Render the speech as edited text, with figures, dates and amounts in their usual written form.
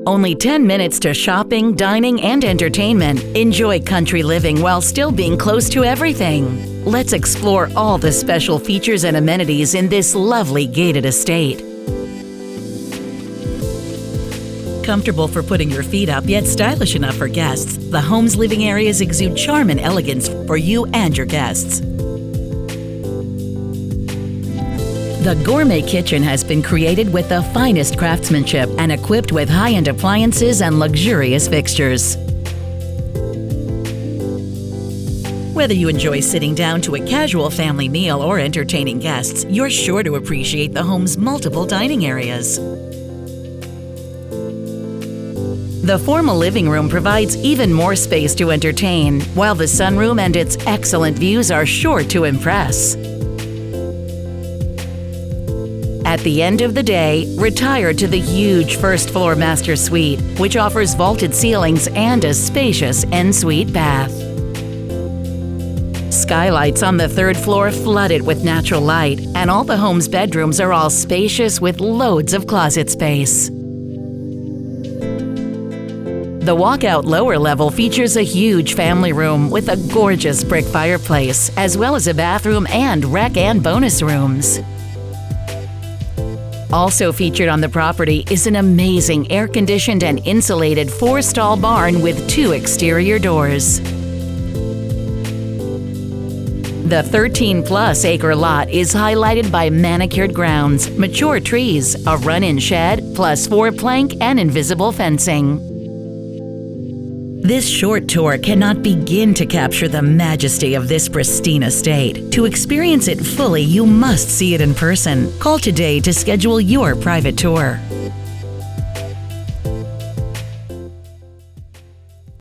Only 10 minutes to shopping, dining, and entertainment. Enjoy country living while still being close to everything. Let's explore all the special features and amenities in this lovely gated estate. Comfortable for putting your feet up, yet stylish enough for guests, the home's living areas exude charm and elegance for you and your guests. The gourmet kitchen has been created with the finest craftsmanship and equipped with high-end appliances and luxurious fixtures. Whether you enjoy sitting down to a casual family meal or entertaining guests, you're sure to appreciate the home's multiple dining areas. The formal living room provides even more space to entertain, while the sunroom and its excellent views are sure to impress. At the end of the day, retire to the huge first-floor master suite, which offers vaulted ceilings and a spacious en-suite bath. Skylights on the third floor flood it with natural light, and all the home's bedrooms are all spacious with loads of closet space. The walkout lower level features a huge family room with a gorgeous brick fireplace, as well as a bathroom and rec and bonus rooms. Also featured on the property is an amazing air-conditioned and insulated 4-stall barn with 2 exterior doors. The 13-plus acre lot is highlighted by manicured grounds, mature trees, a run-in shed, plus 4 plank and invisible fencing. This short tour cannot begin to capture the majesty of this pristine estate. To experience it fully, you must see it in person. Call today to schedule your private tour.